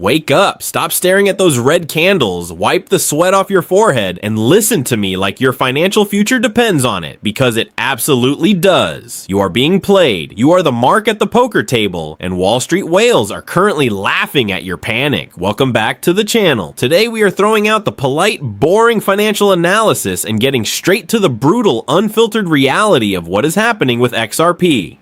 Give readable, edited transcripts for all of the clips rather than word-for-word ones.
Wake up, stop staring at those red candles, wipe the sweat off your forehead, and listen to me like your financial future depends on it, because it absolutely does. You are being played, you are the mark at the poker table, and Wall Street whales are currently laughing at your panic. Welcome back to the channel. Today we are throwing out the polite, boring financial analysis and getting straight to the brutal, unfiltered reality of what is happening with XRP.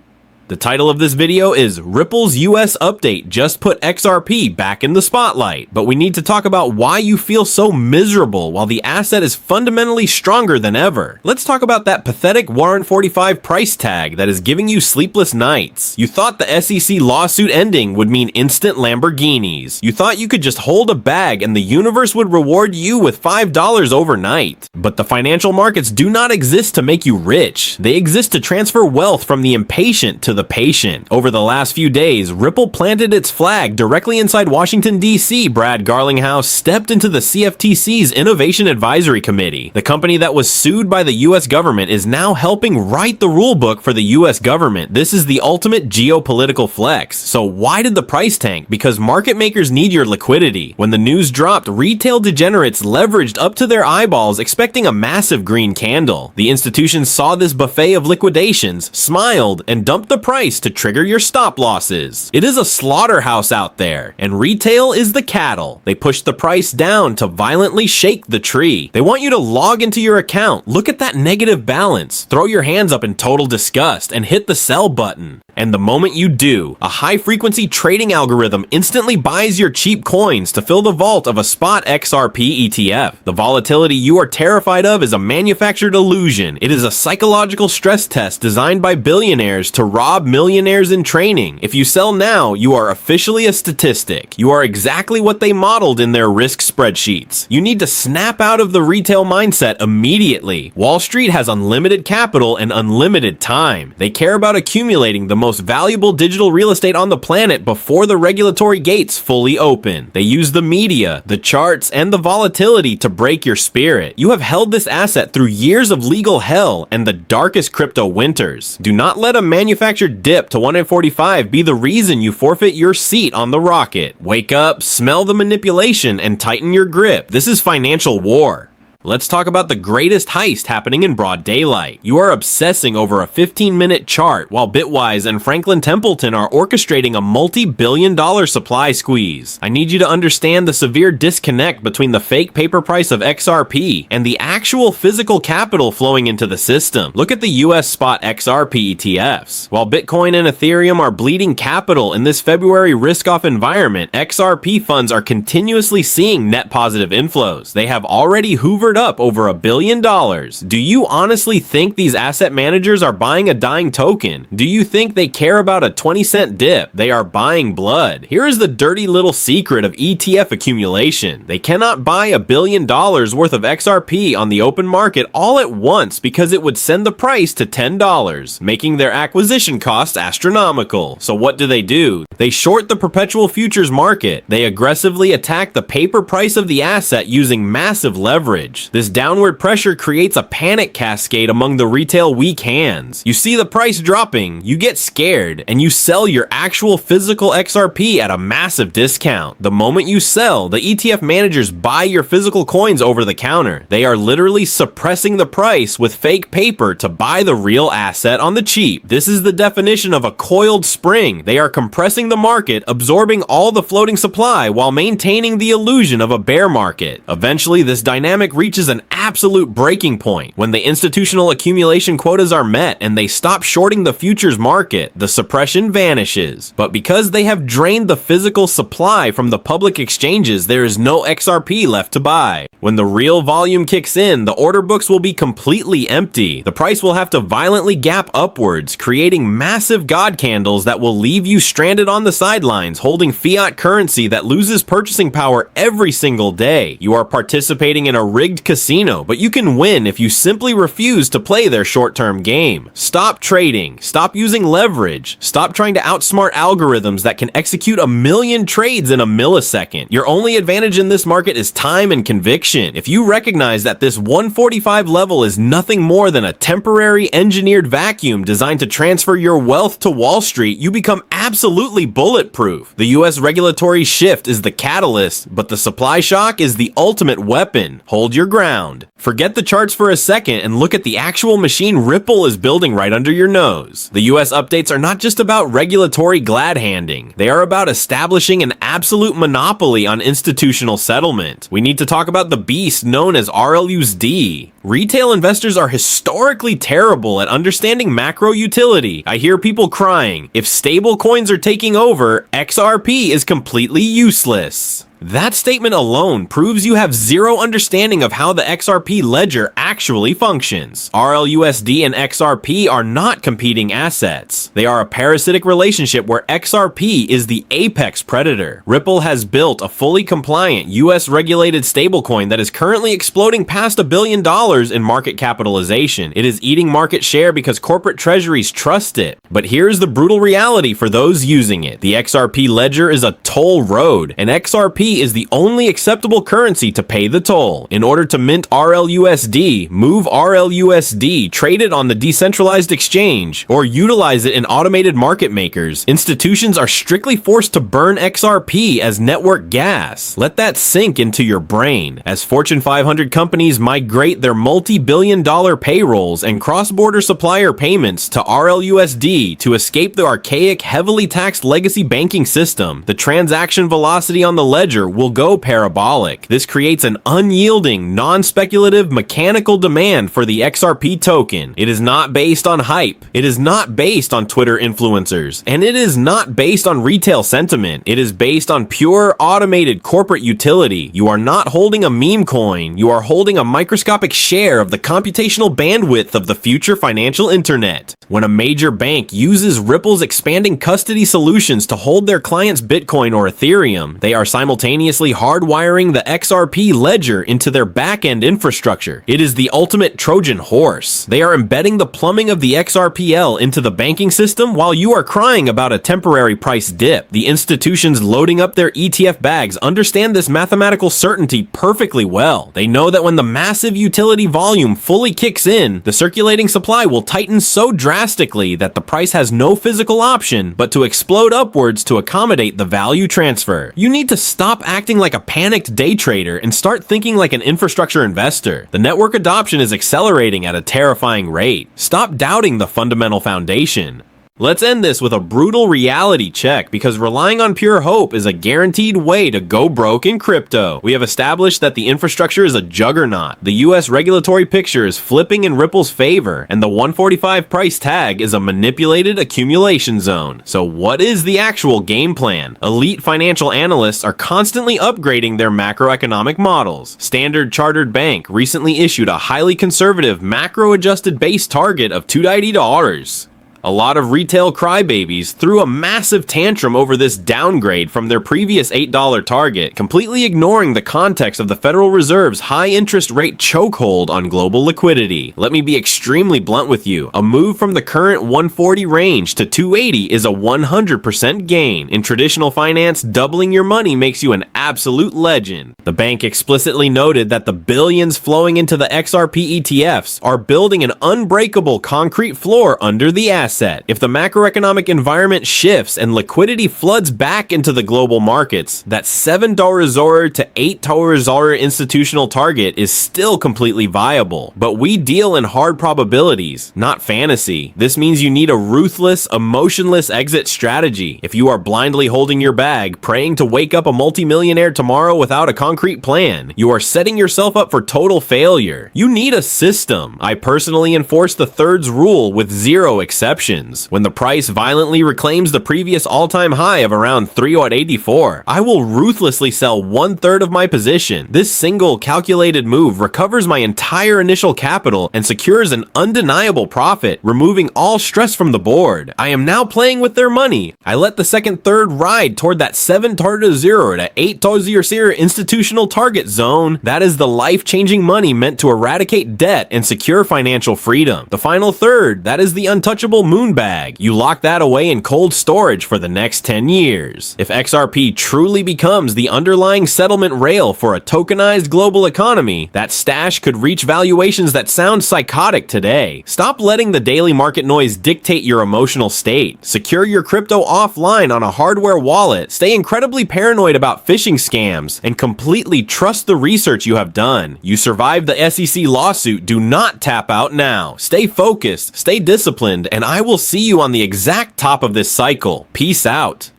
The title of this video is Ripple's US Update just put XRP back in the spotlight, but we need to talk about why you feel so miserable while the asset is fundamentally stronger than ever. Let's talk about that pathetic Warrant 45 price tag that is giving you sleepless nights. You thought the SEC lawsuit ending would mean instant Lamborghinis. You thought you could just hold a bag and the universe would reward you with $5 overnight. But the financial markets do not exist to make you rich. They exist to transfer wealth from the impatient to the patient. Over the last few days, Ripple planted its flag directly inside Washington, D.C. Brad Garlinghouse stepped into the CFTC's Innovation Advisory Committee. The company that was sued by the U.S. government is now helping write the rulebook for the U.S. government. This is the ultimate geopolitical flex. So why did the price tank? Because market makers need your liquidity. When the news dropped, retail degenerates leveraged up to their eyeballs expecting a massive green candle. The institutions saw this buffet of liquidations, smiled, and dumped the price to trigger your stop losses. It is a slaughterhouse out there, and retail is the cattle. They push the price down to violently shake the tree. They want you to log into your account, look at that negative balance, throw your hands up in total disgust, and hit the sell button. And the moment you do, a high-frequency trading algorithm instantly buys your cheap coins to fill the vault of a spot XRP ETF. The volatility you are terrified of is a manufactured illusion. It is a psychological stress test designed by billionaires to rob millionaires in training. If you sell now, you are officially a statistic. You are exactly what they modeled in their risk spreadsheets. You need to snap out of the retail mindset immediately. Wall Street has unlimited capital and unlimited time. They care about accumulating the most valuable digital real estate on the planet before the regulatory gates fully open. They use the media, the charts, and the volatility to break your spirit. You have held this asset through years of legal hell and the darkest crypto winters. Do not let a manufactured dip to 145 be the reason you forfeit your seat on the rocket. Wake up, smell the manipulation, and tighten your grip. This is financial war. Let's talk about the greatest heist happening in broad daylight. You are obsessing over a 15-minute chart while Bitwise and Franklin Templeton are orchestrating a multi-billion-dollar supply squeeze. I need you to understand the severe disconnect between the fake paper price of XRP and the actual physical capital flowing into the system. Look at the US spot XRP ETFs. While Bitcoin and Ethereum are bleeding capital in this February risk-off environment, XRP funds are continuously seeing net positive inflows. They have already hoovered up over $1 billion. Do you honestly think these asset managers are buying a dying token? Do you think they care about a 20-cent dip? They are buying blood. Here is the dirty little secret of ETF accumulation. They cannot buy $1 billion worth of XRP on the open market all at once because it would send the price to $10, making their acquisition costs astronomical. So what do? They short the perpetual futures market. They aggressively attack the paper price of the asset using massive leverage. This downward pressure creates a panic cascade among the retail weak hands. You see the price dropping, you get scared, and you sell your actual physical XRP at a massive discount. The moment you sell, the ETF managers buy your physical coins over the counter. They are literally suppressing the price with fake paper to buy the real asset on the cheap. This is the definition of a coiled spring. They are compressing the market, absorbing all the floating supply while maintaining the illusion of a bear market. Eventually, this dynamic reaches an absolute breaking point when the institutional accumulation quotas are met and they stop shorting the futures market. The suppression vanishes. But because they have drained the physical supply from the public exchanges, there is no XRP left to buy. When the real volume kicks in, the order books will be completely empty. The price will have to violently gap upwards, creating massive god candles that will leave you stranded on the sidelines, holding fiat currency that loses purchasing power every single day. You are participating in a rigged rigged casino, but you can win if you simply refuse to play their short-term game. Stop trading. Stop using leverage. Stop trying to outsmart algorithms that can execute a million trades in a millisecond. Your only advantage in this market is time and conviction. If you recognize that this 145 level is nothing more than a temporary engineered vacuum designed to transfer your wealth to Wall Street, you become absolutely bulletproof. The US regulatory shift is the catalyst, but the supply shock is the ultimate weapon. Hold your ground. Forget the charts for a second and look at the actual machine Ripple is building right under your nose. The US updates are not just about regulatory glad-handing. They are about establishing an absolute monopoly on institutional settlement. We need to talk about the beast known as RLUSD. Retail investors are historically terrible at understanding macro utility. I hear people crying, if stable coins are taking over, XRP is completely useless. That statement alone proves you have zero understanding of how the XRP ledger actually functions. RLUSD and XRP are not competing assets. They are a parasitic relationship where XRP is the apex predator. Ripple has built a fully compliant US regulated stablecoin that is currently exploding past $1 billion in market capitalization. It is eating market share because corporate treasuries trust it. But here's the brutal reality for those using it. The XRP ledger is a toll road, and XRP is the only acceptable currency to pay the toll. In order to mint RLUSD, move RLUSD, trade it on the decentralized exchange, or utilize it in automated market makers, institutions are strictly forced to burn XRP as network gas. Let that sink into your brain. As Fortune 500 companies migrate their multi-billion-dollar payrolls and cross-border supplier payments to RLUSD to escape the archaic, heavily taxed legacy banking system, the transaction velocity on the ledger will go parabolic. This creates an unyielding, non-speculative, mechanical demand for the XRP token. It is not based on hype. It is not based on Twitter influencers. And it is not based on retail sentiment. It is based on pure, automated corporate utility. You are not holding a meme coin. You are holding a microscopic share of the computational bandwidth of the future financial internet. When a major bank uses Ripple's expanding custody solutions to hold their clients' Bitcoin or Ethereum, they are simultaneously hardwiring the XRP ledger into their back-end infrastructure. It is the ultimate Trojan horse. They are embedding the plumbing of the XRPL into the banking system while you are crying about a temporary price dip. The institutions loading up their ETF bags understand this mathematical certainty perfectly well. They know that when the massive utility volume fully kicks in, the circulating supply will tighten so drastically that the price has no physical option but to explode upwards to accommodate the value transfer. You need to stop acting like a panicked day trader and start thinking like an infrastructure investor. The network adoption is accelerating at a terrifying rate. Stop doubting the fundamental foundation. Let's end this with a brutal reality check, because relying on pure hope is a guaranteed way to go broke in crypto. We have established that the infrastructure is a juggernaut. The US regulatory picture is flipping in Ripple's favor, and the 145 price tag is a manipulated accumulation zone. So what is the actual game plan? Elite financial analysts are constantly upgrading their macroeconomic models. Standard Chartered Bank recently issued a highly conservative macro-adjusted base target of $280. A lot of retail crybabies threw a massive tantrum over this downgrade from their previous $8 target, completely ignoring the context of the Federal Reserve's high interest rate chokehold on global liquidity. Let me be extremely blunt with you. A move from the current 140 range to 280 is a 100% gain. In traditional finance, doubling your money makes you an absolute legend. The bank explicitly noted that the billions flowing into the XRP ETFs are building an unbreakable concrete floor under the asset. If the macroeconomic environment shifts and liquidity floods back into the global markets, that $7 to $8 institutional target is still completely viable. But we deal in hard probabilities, not fantasy. This means you need a ruthless, emotionless exit strategy. If you are blindly holding your bag, praying to wake up a multimillionaire tomorrow without a concrete plan, you are setting yourself up for total failure. You need a system. I personally enforce the third's rule with zero exceptions. exceptions. When the price violently reclaims the previous all-time high of around 384, I will ruthlessly sell 1/3 of my position. This single calculated move recovers my entire initial capital and secures an undeniable profit, removing all stress from the board. I am now playing with their money. I let the second third ride toward that 7/0 to 8/0 institutional target zone. That is the life-changing money meant to eradicate debt and secure financial freedom. The final third, that is the untouchable moon bag. You lock that away in cold storage for the next 10 years. If XRP truly becomes the underlying settlement rail for a tokenized global economy, that stash could reach valuations that sound psychotic today. Stop letting the daily market noise dictate your emotional state. Secure your crypto offline on a hardware wallet, stay incredibly paranoid about phishing scams, and completely trust the research you have done. You survived the SEC lawsuit, do not tap out now. Stay focused, stay disciplined, and I will see you on the exact top of this cycle. Peace out.